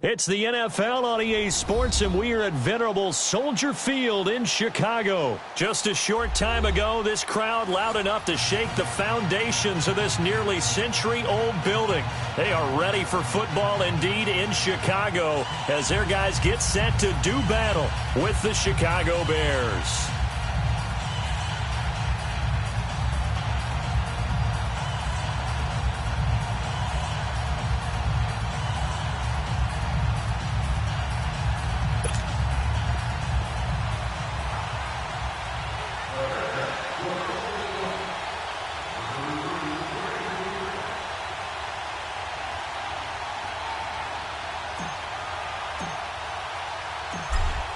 It's the NFL on EA Sports, and we are at venerable Soldier Field in Chicago. Just a short time ago, this crowd loud enough to shake the foundations of this nearly century-old building. They are ready for football indeed in Chicago as their guys get set to do battle with the Chicago Bears.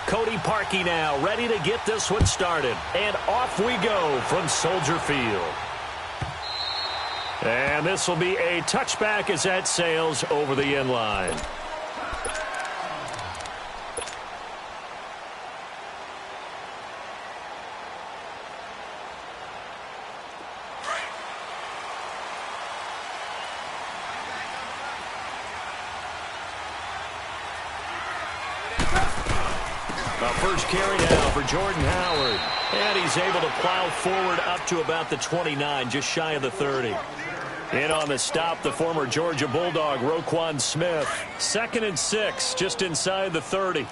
Cody Parkey now, ready to get this one started. And off we go from Soldier Field. And this will be a touchback as that sails over the end line. First carry now for Jordan Howard. And he's able to plow forward up to about the 29, just shy of the 30. In on the stop, the former Georgia Bulldog, Roquan Smith. 2nd and 6, just inside the 30.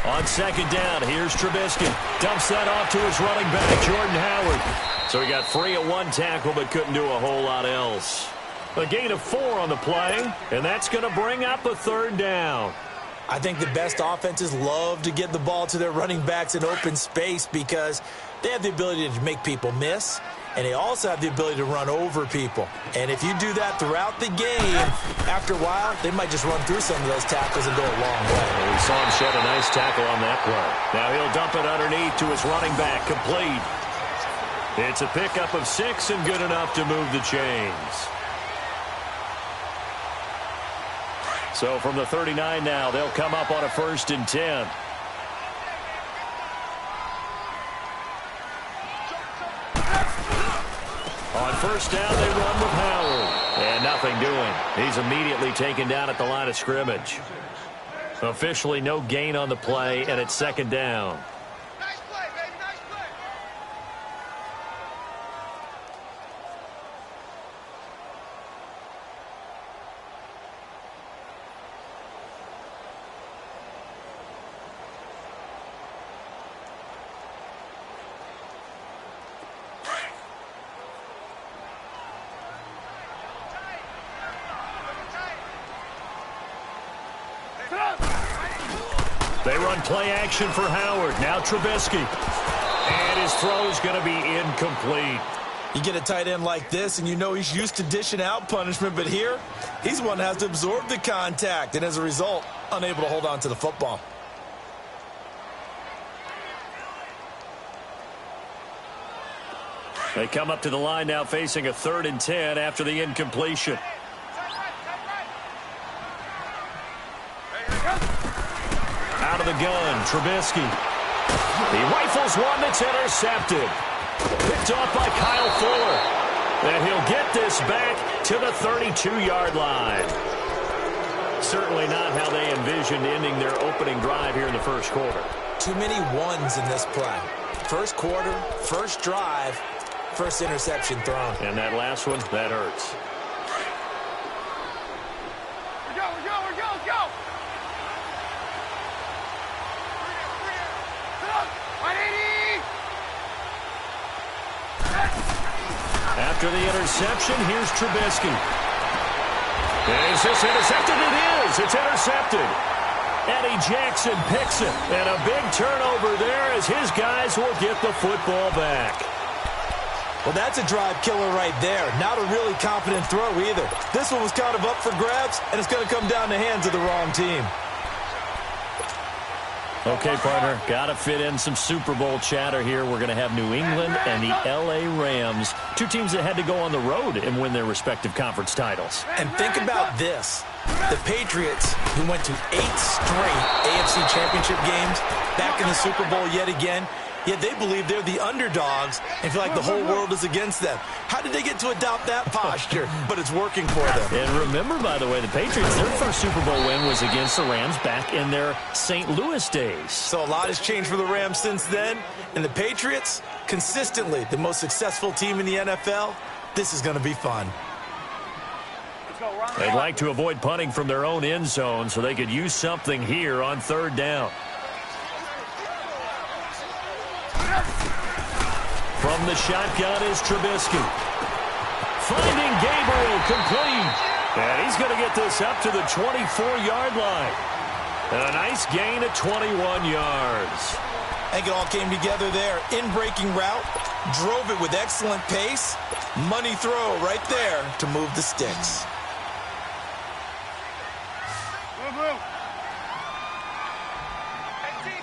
On second down, here's Trubisky. Dumps that off to his running back, Jordan Howard. So he got free of one tackle, but couldn't do a whole lot else. A gain of 4 on the play, and that's going to bring up a 3rd down. I think the best offenses love to get the ball to their running backs in open space because they have the ability to make people miss, and they also have the ability to run over people. And if you do that throughout the game, after a while, they might just run through some of those tackles and go a long way. We saw him shed a nice tackle on that play. Now he'll dump it underneath to his running back, complete. It's a pickup of 6 and good enough to move the chains. So from the 39 now, they'll come up on a 1st and 10. On 1st down, they run with Howard. And nothing doing. He's immediately taken down at the line of scrimmage. Officially no gain on the play, and it's 2nd down. Nice play, baby, nice play. They run play action for Howard. Now Trubisky. And his throw is going to be incomplete. You get a tight end like this, and you know he's used to dishing out punishment, but here, he's the one that has to absorb the contact, and as a result, unable to hold on to the football. They come up to the line now facing a 3rd and 10 after the incompletion. Out of the gun, Trubisky. He rifles one that's intercepted. Picked off by Kyle Fuller. And he'll get this back to the 32-yard line. Certainly not how they envisioned ending their opening drive here in the 1st quarter. Too many ones in this play. 1st quarter, 1st drive, 1st interception thrown. And that last one, that hurts. We're go. After the interception, here's Trubisky. Is this intercepted? It is. It's intercepted. Eddie Jackson picks it. And a big turnover there as his guys will get the football back. Well, that's a drive killer right there. Not a really confident throw either. This one was kind of up for grabs, and it's going to come down the hands of the wrong team. Okay, partner, got to fit in some Super Bowl chatter here. We're going to have New England and the L.A. Rams, 2 teams that had to go on the road and win their respective conference titles. And think about this. The Patriots, who went to 8 straight AFC Championship games, back in the Super Bowl yet again, yet they believe they're the underdogs and feel like the whole world is against them. How did they get to adopt that posture? But it's working for them. And remember, by the way, the Patriots, their first Super Bowl win was against the Rams back in their St. Louis days. So a lot has changed for the Rams since then. And the Patriots, consistently the most successful team in the NFL. This is going to be fun. They'd like to avoid punting from their own end zone so they could use something here on third down. From the shotgun is Trubisky. Finding Gabriel complete. And he's going to get this up to the 24-yard line. And a nice gain at 21 yards. I think it all came together there. In-breaking route, drove it with excellent pace. Money throw right there to move the sticks. Move. 18,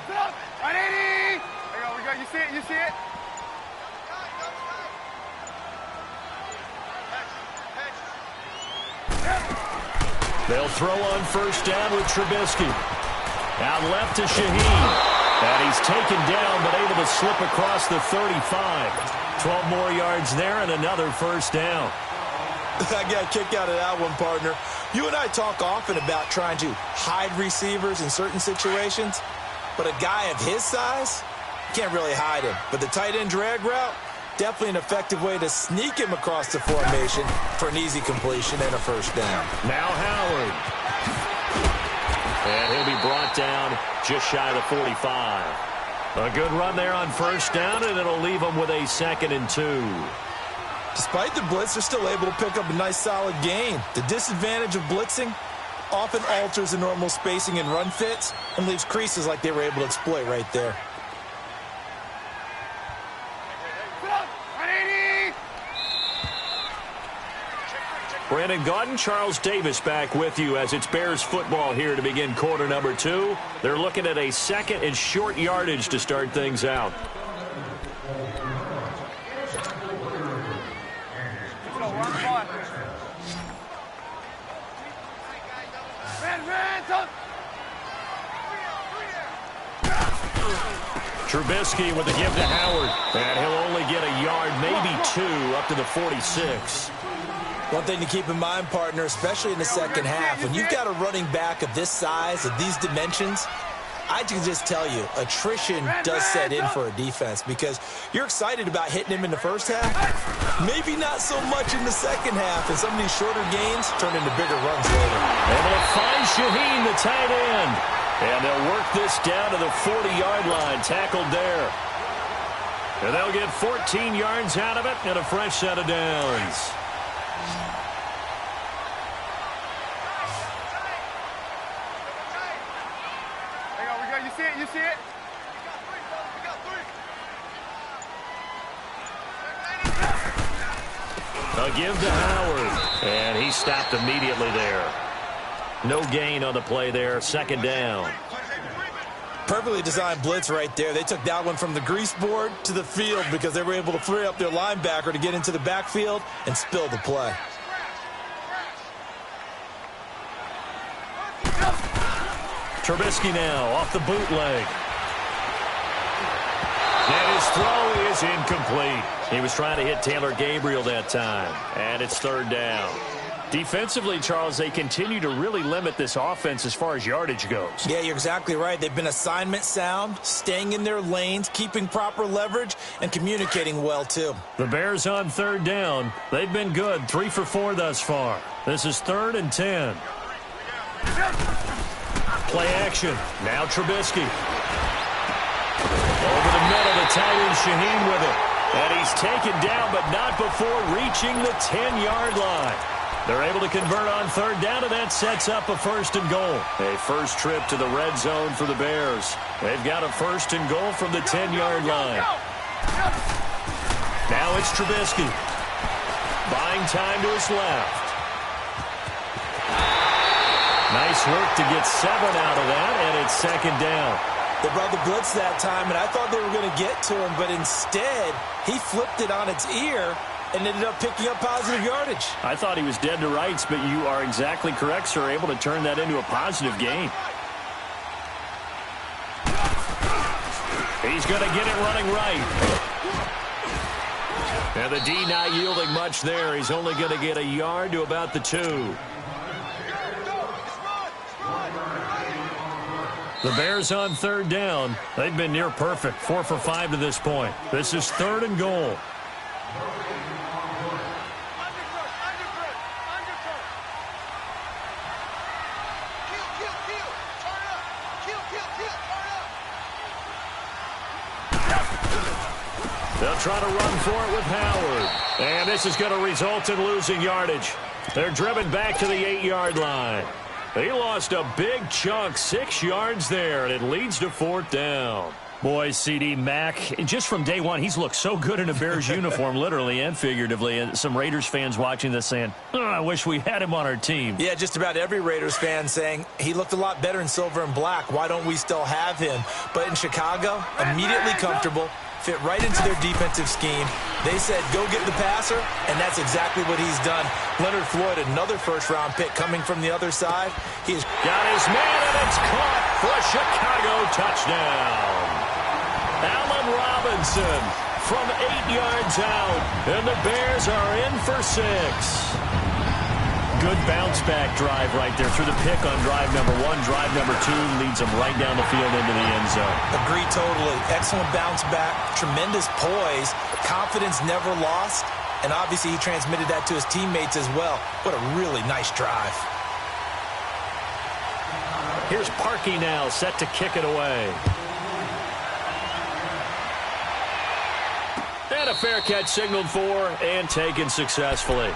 180. There we go. You see it? You see it? They'll throw on first down with Trubisky. Out left to Shaheen. And he's taken down, but able to slip across the 35. 12 more yards there and another first down. I got a kick out of that one, partner. You and I talk often about trying to hide receivers in certain situations, but a guy of his size, can't really hide him. But the tight end drag route, definitely an effective way to sneak him across the formation for an easy completion and a first down. Now Howard. And he'll be brought down just shy of the 45. A good run there on first down, and it'll leave them with a 2nd and 2. Despite the blitz, they're still able to pick up a nice solid gain. The disadvantage of blitzing often alters the normal spacing and run fits and leaves creases like they were able to exploit right there. 180. Brandon Gaudin, Charles Davis back with you as it's Bears football here to begin quarter number 2. They're looking at a 2nd and short yardage to start things out. Trubisky with the give to Howard. And he'll only get a yard, maybe 2, up to the 46. One thing to keep in mind, partner, especially in the second half, when you've got a running back of this size, of these dimensions, I can just tell you, attrition does set in for a defense because you're excited about hitting him in the first half. Maybe not so much in the second half, and some of these shorter gains turn into bigger runs later. Able to find Shaheen, the tight end. And they'll work this down to the 40-yard line, tackled there. And they'll get 14 yards out of it and a fresh set of downs. You see it? You see it? A give to Howard. And he stopped immediately there. No gain on the play there. 2nd down. Perfectly designed blitz right there. They took that one from the grease board to the field because they were able to free up their linebacker to get into the backfield and spill the play. Trubisky now off the bootleg. And his throw is incomplete. He was trying to hit Taylor Gabriel that time. And it's 3rd down. Defensively, Charles, they continue to really limit this offense as far as yardage goes. Yeah, you're exactly right. They've been assignment sound, staying in their lanes, keeping proper leverage, and communicating well, too. The Bears on 3rd down. They've been good, 3 for 4 thus far. This is 3rd and 10. Play action. Now Trubisky. Over the middle, the tight end Shaheen with it. And he's taken down, but not before reaching the 10-yard line. They're able to convert on 3rd down, and that sets up a 1st and goal. A first trip to the red zone for the Bears. They've got a 1st and goal from the 10-yard line. Now it's Trubisky. Buying time to his left. Nice work to get 7 out of that, and it's 2nd down. They brought the blitz that time, and I thought they were going to get to him, but instead, he flipped it on its ear and ended up picking up positive yardage. I thought he was dead to rights, but you are exactly correct, sir. Able to turn that into a positive gain. He He's going to get it running right. And the D not yielding much there. He's only going to get a yard to about the 2. The Bears on third down. They've been near perfect. 4 for 5 to this point. This is 3rd and goal. They'll try to run for it with Howard. And this is going to result in losing yardage. They're driven back to the 8-yard line. He lost a big chunk, 6 yards there, and it leads to 4th down. Boy, CD Mack, just from day one, he's looked so good in a Bears uniform, literally and figuratively. And some Raiders fans watching this saying, oh, I wish we had him on our team. Yeah, just about every Raiders fan saying he looked a lot better in silver and black. Why don't we still have him? But in Chicago, immediately comfortable, fit right into their defensive scheme. They said, go get the passer, and that's exactly what he's done. Leonard Floyd, another first-round pick coming from the other side. He's got his man, and it's caught for a Chicago touchdown. Allen Robinson from 8 yards out, and the Bears are in for 6. Good bounce-back drive right there through the pick on drive number 1. Drive number 2 leads them right down the field into the end zone. Agree totally. Excellent bounce-back, tremendous poise, confidence never lost, and obviously he transmitted that to his teammates as well. What a really nice drive. Here's Parkey now, set to kick it away. And a fair catch signaled for and taken successfully.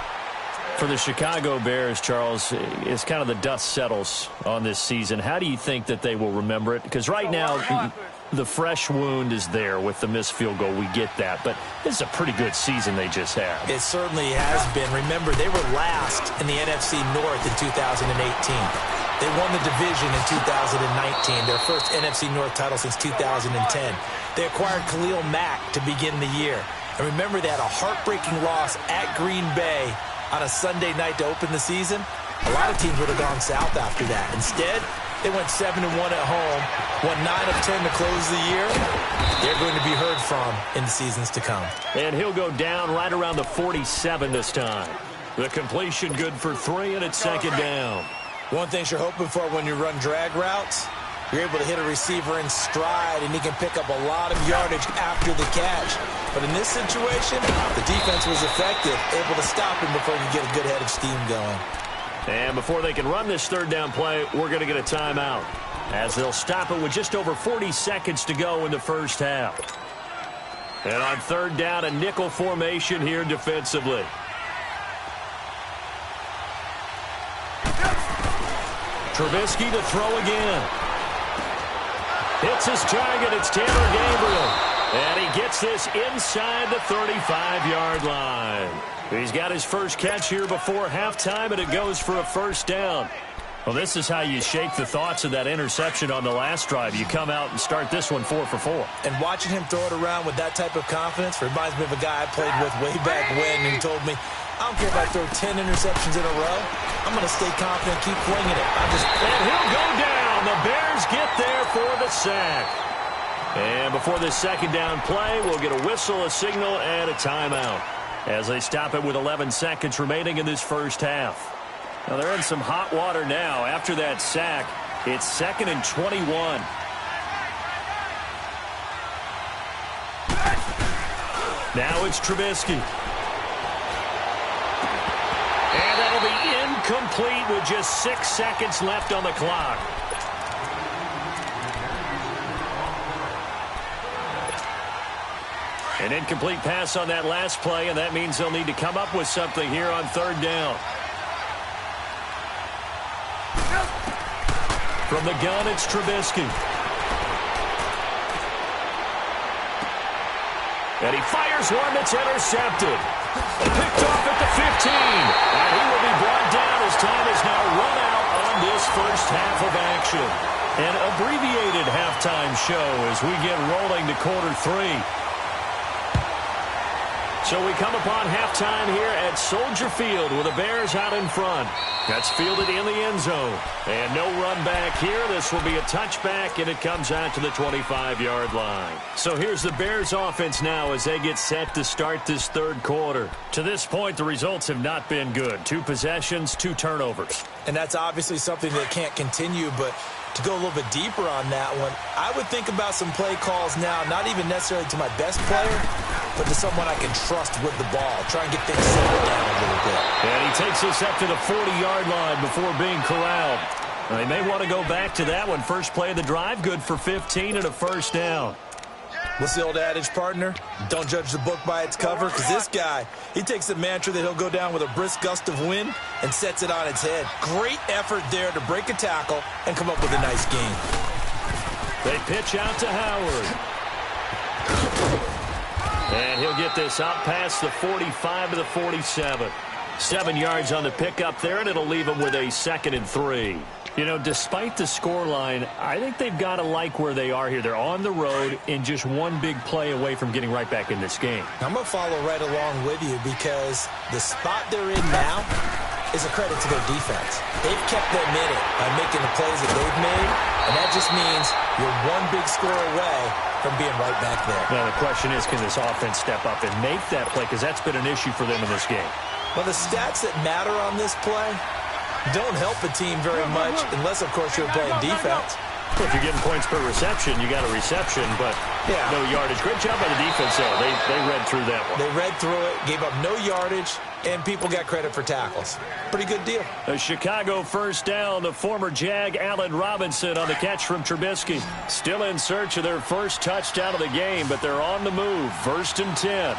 For the Chicago Bears, Charles, it's kind of the dust settles on this season. How do you think that they will remember it? Because right now, the fresh wound is there with the missed field goal. We get that. But this is a pretty good season they just had. It certainly has been. Remember, they were last in the NFC North in 2018. They won the division in 2019, their first NFC North title since 2010. They acquired Khalil Mack to begin the year. And remember, they had a heartbreaking loss at Green Bay on a Sunday night to open the season. A lot of teams would have gone south after that. Instead, they went 7-1 at home, won 9 of 10 to close the year. They're going to be heard from in the seasons to come. And he'll go down right around the 47 this time. The completion good for 3, and it's 2nd down. One thing you're hoping for when you run drag routes, you're able to hit a receiver in stride, and he can pick up a lot of yardage after the catch. But in this situation, the defense was effective, able to stop him before he could get a good head of steam going. And before they can run this 3rd down play, we're going to get a timeout, as they'll stop it with just over 40 seconds to go in the first half. And on 3rd down, a nickel formation here defensively. Trubisky to throw again. Hits his target. It's Taylor Gabriel. And he gets this inside the 35-yard line. He's got his first catch here before halftime, and it goes for a 1st down. Well, this is how you shake the thoughts of that interception on the last drive. You come out and start this one 4 for 4. And watching him throw it around with that type of confidence reminds me of a guy I played with way back when and told me, I don't care if I throw 10 interceptions in a row. I'm going to stay confident, keep flinging it. And he'll go down. The Bears get there for the sack. And before this 2nd down play, we'll get a whistle, a signal, and a timeout as they stop it with 11 seconds remaining in this first half. Now, they're in some hot water now. After that sack, it's 2nd and 21. Now it's Trubisky. And that'll be incomplete with just 6 seconds left on the clock. An incomplete pass on that last play, and that means they'll need to come up with something here on 3rd down. From the gun, it's Trubisky. And he fires one that's intercepted. Picked off at the 15. And he will be brought down as time is now run out on this first half of action. An abbreviated halftime show as we get rolling to quarter 3. So we come upon halftime here at Soldier Field with the Bears out in front. That's fielded in the end zone. And no run back here. This will be a touchback, and it comes out to the 25-yard line. So here's the Bears offense now as they get set to start this third quarter. To this point, the results have not been good. 2 possessions, 2 turnovers. And that's obviously something that can't continue, but to go a little bit deeper on that one, I would think about some play calls now, not even necessarily to my best player, but to someone I can trust with the ball. Try and get things settled down a little bit. And he takes us up to the 40-yard line before being corralled. Now, they may want to go back to that one. First play of the drive, good for 15 and a first down. What's the old adage, partner? Don't judge the book by its cover, because this guy, he takes the mantra that he'll go down with a brisk gust of wind and sets it on its head. Great effort there to break a tackle and come up with a nice gain. They pitch out to Howard. And he'll get this out past the 45 to the 47. 7 yards on the pickup there, and it'll leave him with a 2nd and 3. You know, despite the scoreline, I think they've got to like where they are here. They're on the road and just one big play away from getting right back in this game. I'm going to follow right along with you because the spot they're in now is a credit to their defense. They've kept them in it by making the plays that they've made, and that just means you're one big score away from being right back there. Now, the question is, can this offense step up and make that play? Because that's been an issue for them in this game. Well, the stats that matter on this play don't help a team very much unless, of course, you're playing defense. Well, if you're getting points per reception, you got a reception, but no yardage. Great job by the defense, though. They read through that one. They read through it, gave up no yardage, and people got credit for tackles. Pretty good deal. A Chicago first down. The former Jag, Allen Robinson, on the catch from Trubisky. Still in search of their first touchdown of the game, but they're on the move. 1st and 10.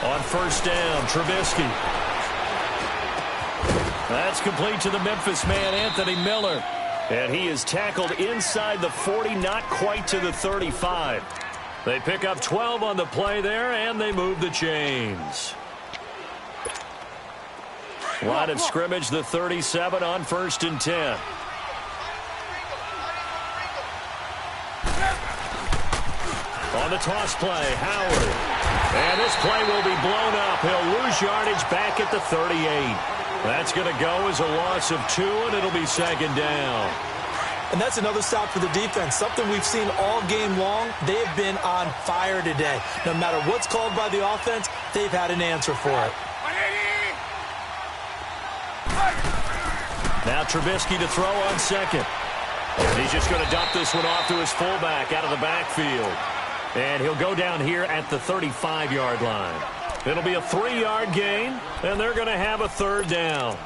On first down, Trubisky. That's complete to the Memphis man, Anthony Miller. And he is tackled inside the 40, not quite to the 35. They pick up 12 on the play there, and they move the chains. Line of scrimmage, the 37 on 1st and 10. On the toss play, Howard. And this play will be blown up. He'll lose yardage back at the 38. That's going to go as a loss of 2, and it'll be 2nd down. And that's another stop for the defense, something we've seen all game long. They have been on fire today. No matter what's called by the offense, they've had an answer for it. Now Trubisky to throw on 2nd. And he's just going to dump this one off to his fullback out of the backfield. And he'll go down here at the 35-yard line. It'll be a 3-yard gain, and they're going to have a 3rd down.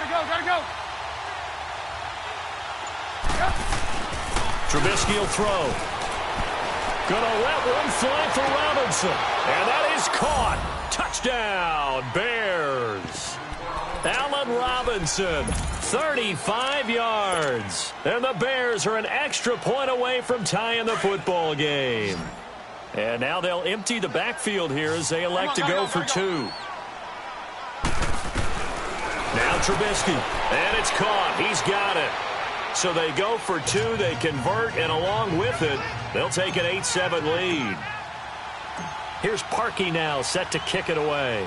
Gotta go. Trubisky will throw. Gonna let one fly for Robinson. And that is caught. Touchdown, Bears. Allen Robinson, 35 yards. And the Bears are an extra point away from tying the football game. And now they'll empty the backfield here as they elect to go for 2. Now Trubisky. And it's caught. He's got it. So they go for 2, they convert, and along with it, they'll take an 8-7 lead. Here's Parkey now, set to kick it away.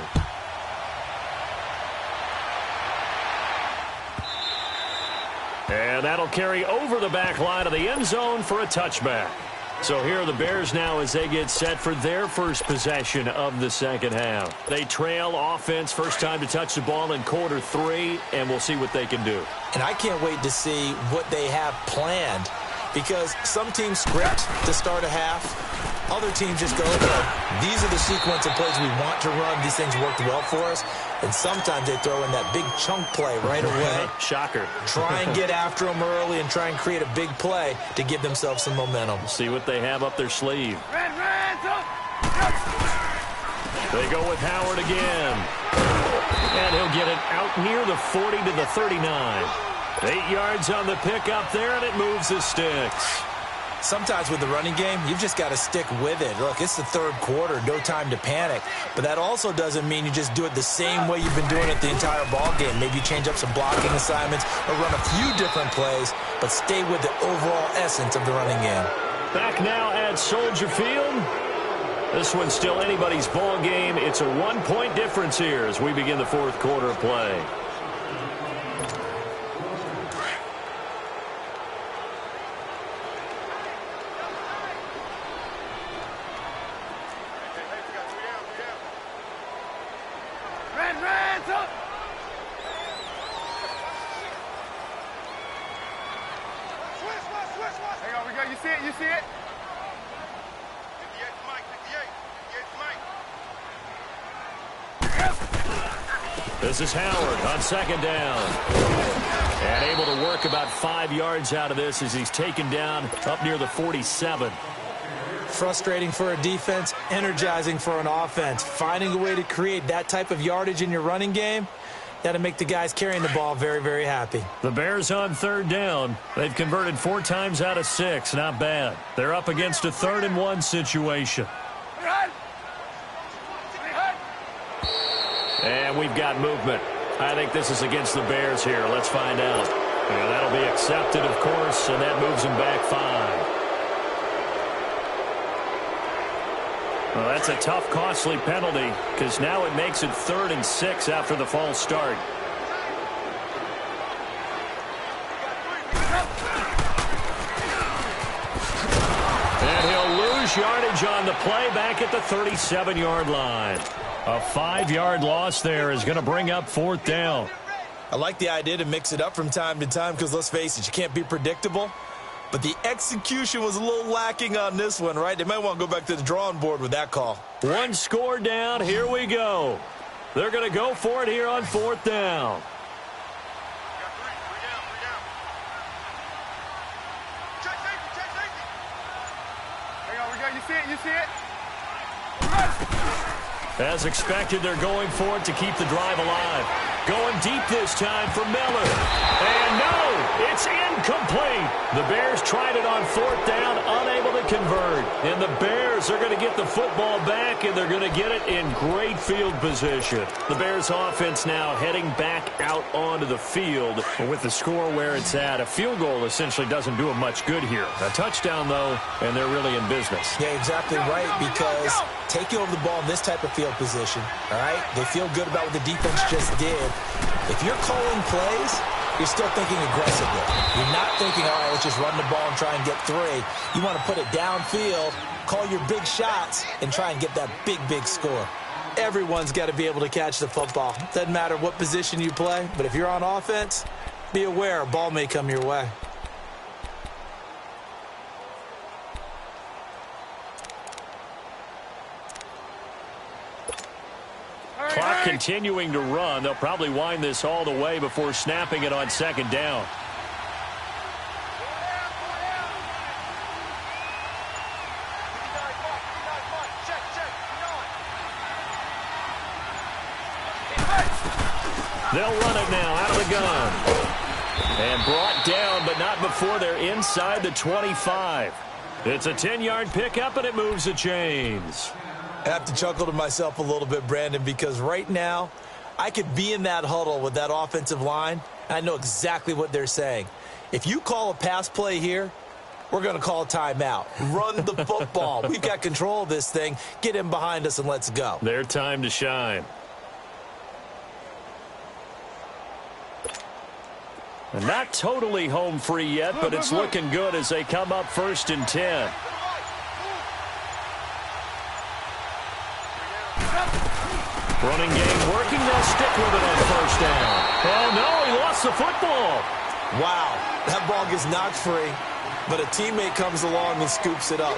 And that'll carry over the back line of the end zone for a touchback. So here are the Bears now as they get set for their first possession of the second half. They trail offense, first time to touch the ball in quarter 3, and we'll see what they can do. And I can't wait to see what they have planned, because some teams script to start a half. Other teams just go, okay, these are the sequence of plays we want to run. These things worked well for us. And sometimes they throw in that big chunk play right away. Shocker. Try and get after them early and try and create a big play to give themselves some momentum. See what they have up their sleeve. They go with Howard again. And he'll get it out near the 40 to the 39. 8 yards on the pickup there, and it moves the sticks. Sometimes with the running game, you've just got to stick with it. Look, it's the third quarter, no time to panic. But that also doesn't mean you just do it the same way you've been doing it the entire ball game. Maybe you change up some blocking assignments or run a few different plays, but stay with the overall essence of the running game. Back now at Soldier Field. This one's still anybody's ball game. It's a 1-point difference here as we begin the fourth quarter of play. You see it? You see it? This is Howard on second down. And able to work about 5 yards out of this as he's taken down up near the 47. Frustrating for a defense, energizing for an offense. Finding a way to create that type of yardage in your running game, that'll make the guys carrying the ball very, very happy. The Bears on third down. They've converted 4 times out of 6. Not bad. They're up against a 3rd-and-1 situation. And we've got movement. I think this is against the Bears here. Let's find out. And that'll be accepted, of course, and that moves them back 5. Well, that's a tough, costly penalty because now it makes it 3rd and 6 after the false start. And he'll lose yardage on the play back at the 37-yard line. A 5-yard loss there is going to bring up 4th down. I like the idea to mix it up from time to time because, let's face it, you can't be predictable. But the execution was a little lacking on this one, right? They might want to go back to the drawing board with that call. 1 score down. Here we go. They're going to go for it here on 4th down. Hang on, we got you see it? You see it? As expected, they're going for it to keep the drive alive. Going deep this time for Miller. And no, it's incomplete. The Bears tried it on 4th down, unable to convert. And the Bears are going to get the football back, and they're going to get it in great field position. The Bears offense now heading back out onto the field. With the score where it's at, a field goal essentially doesn't do them much good here. A touchdown, though, and they're really in business. Yeah, exactly right, because taking over the ball in this type of field position, all right, they feel good about what the defense just did. If you're calling plays, you're still thinking aggressively. You're not thinking, all right, let's just run the ball and try and get 3. You want to put it downfield, call your big shots, and try and get that big, big score. Everyone's got to be able to catch the football. Doesn't matter what position you play, but if you're on offense, be aware a ball may come your way. Clock continuing to run. They'll probably wind this all the way before snapping it on 2nd down. They'll run it now out of the gun. And brought down, but not before they're inside the 25. It's a 10-yard pickup, and it moves the chains. I have to chuckle to myself a little bit, Brandon, because right now I could be in that huddle with that offensive line, and I know exactly what they're saying. If you call a pass play here, we're going to call a timeout. Run the football. We've got control of this thing. Get in behind us and let's go. Their time to shine. And not totally home free yet, but it's looking good as they come up 1st and 10. Running game working. They'll stick with it on 1st down. Oh, no, he lost the football. Wow, that ball gets knocked free, but a teammate comes along and scoops it up.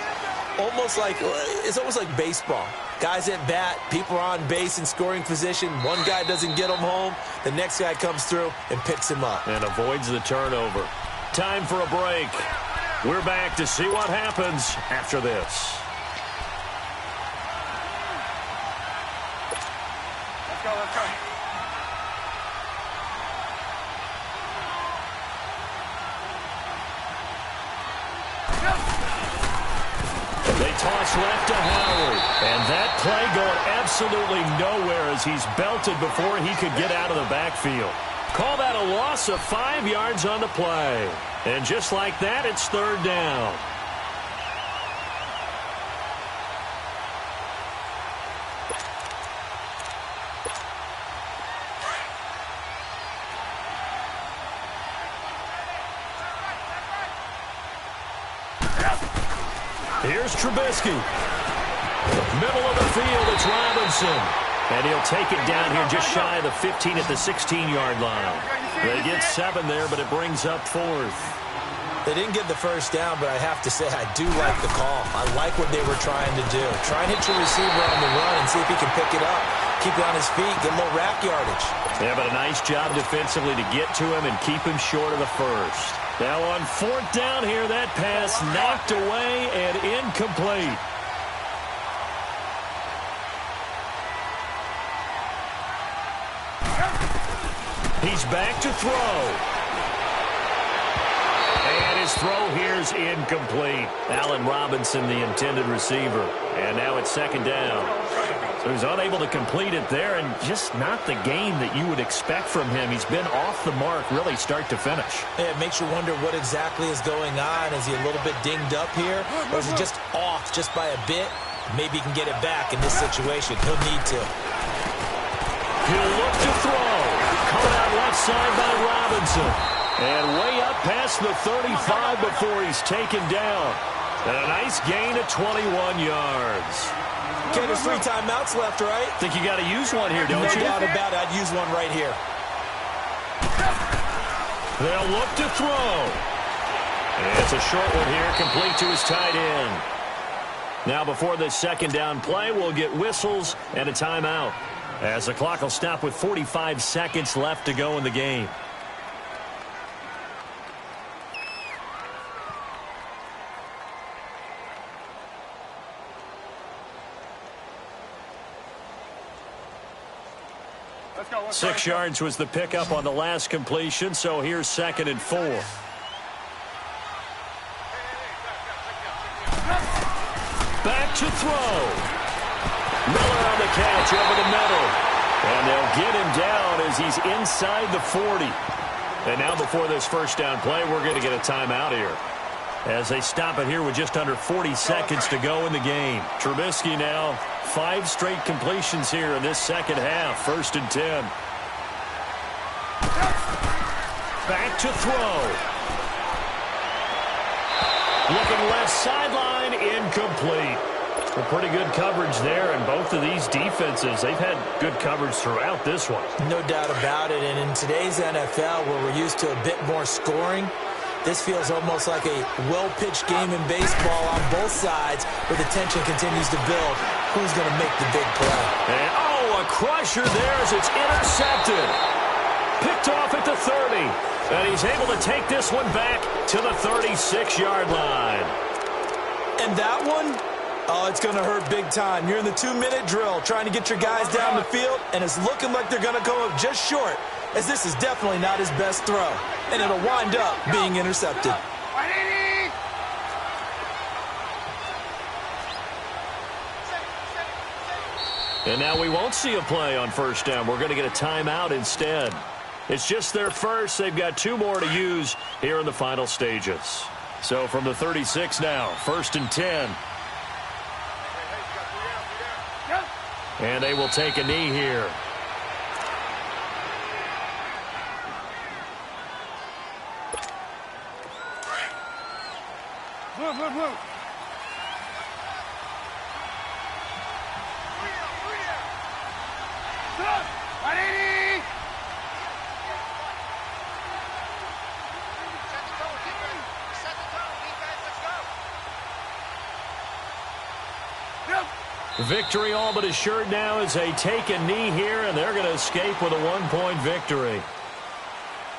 It's almost like baseball. Guys at bat, people are on base in scoring position. One guy doesn't get him home. The next guy comes through and picks him up. And avoids the turnover. Time for a break. We're back to see what happens after this. Let's go, let's go. pitch left to Howard. And that play going absolutely nowhere as he's belted before he could get out of the backfield. Call that a loss of 5 yards on the play. And just like that, it's third down. Here's Trubisky. Middle of the field, it's Robinson. And he'll take it down here just shy of the 15 at the 16-yard line. They get 7 there, but it brings up 4th. They didn't get the first down, but I have to say I do like the call. I like what they were trying to do. Try and hit your receiver on the run and see if he can pick it up. Keep it on his feet, get a little rack yardage. Yeah, but a nice job defensively to get to him and keep him short of the first. Now on 4th down here, that pass knocked away and incomplete. He's back to throw. And his throw here is incomplete. Allen Robinson, the intended receiver. And now it's 2nd down. So he's unable to complete it there, and just not the game that you would expect from him. He's been off the mark really start to finish. Yeah, it makes you wonder what exactly is going on. Is he a little bit dinged up here, or is he just off just by a bit? Maybe he can get it back in this situation. He'll need to. He'll look to throw. Caught out left side by Robinson. And way up past the 35 before he's taken down. And a nice gain of 21 yards. Okay, there's 3 timeouts left, right? Think you got to use one here, don't you? No doubt about it. I'd use one right here. They'll look to throw. And it's a short one here, complete to his tight end. Now before this 2nd down play, we'll get whistles and a timeout, as the clock will stop with 45 seconds left to go in the game. Let's go. 6 yards was the pickup on the last completion, so here's 2nd and 4. Back to throw. Miller on the catch over the middle. And they'll get him down as he's inside the 40. And now before this 1st down play, we're going to get a timeout here, as they stop it here with just under 40 seconds to go in the game. Trubisky now, 5 straight completions here in this 2nd half. 1st and 10. Back to throw. Looking left sideline, incomplete. Well, pretty good coverage there, and both of these defenses, they've had good coverage throughout this one. No doubt about it, and in today's NFL, where we're used to a bit more scoring, this feels almost like a well-pitched game in baseball on both sides, where the tension continues to build. Who's going to make the big play? And, a crusher there as it's intercepted. Picked off at the 30. And he's able to take this one back to the 36-yard line. And that one, it's going to hurt big time. You're in the 2-minute drill trying to get your guys down the field, and it's looking like they're going to go up just short, as this is definitely not his best throw. And it'll wind up being intercepted. And now we won't see a play on 1st down. We're going to get a timeout instead. It's just their first. They've got 2 more to use here in the final stages. So from the 36 now, 1st and 10. And they will take a knee here. Blue. Victory all but assured now as they take a knee here, and they're going to escape with a 1-point victory.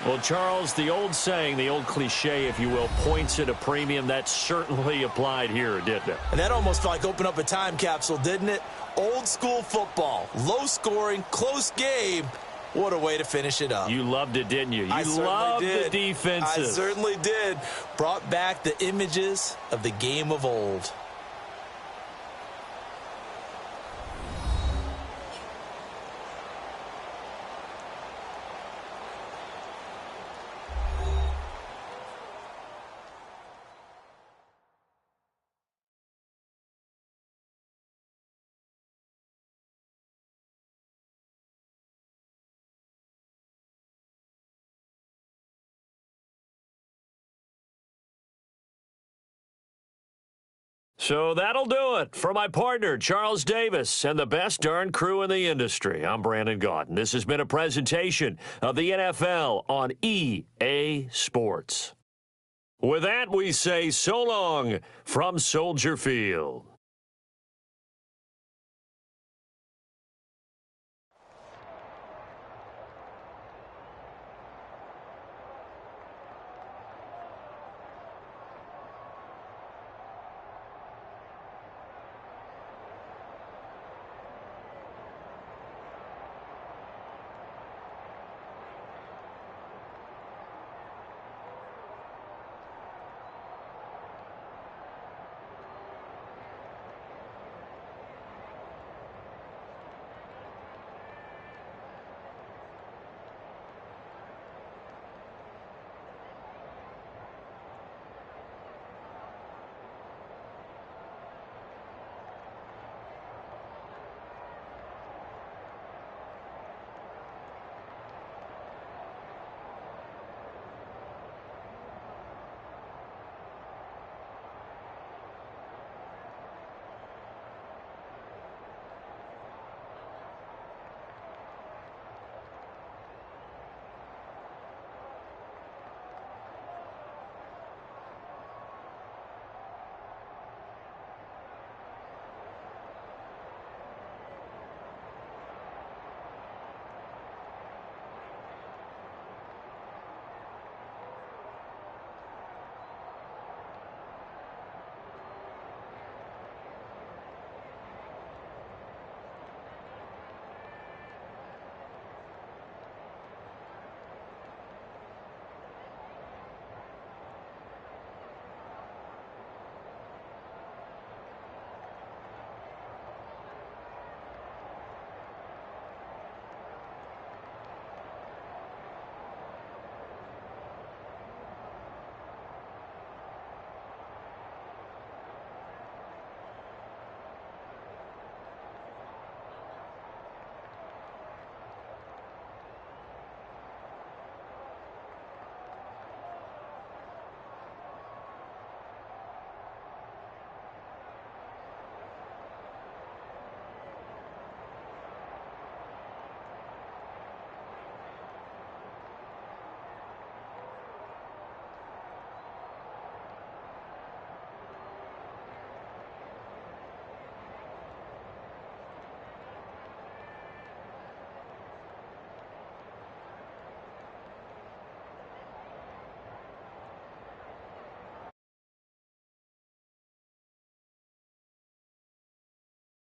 Well, Charles, the old saying, the old cliche, if you will, points at a premium, that certainly applied here, didn't it? And that almost like opened up a time capsule, didn't it? Old school football, low scoring, close game. What a way to finish it up. You loved it, didn't you? I loved did. The defenses. I certainly did. Brought back the images of the game of old. So that'll do it. For my partner, Charles Davis, and the best darn crew in the industry, I'm BrianAkaDaddy. This has been a presentation of the NFL on EA Sports. With that, we say so long from Soldier Field.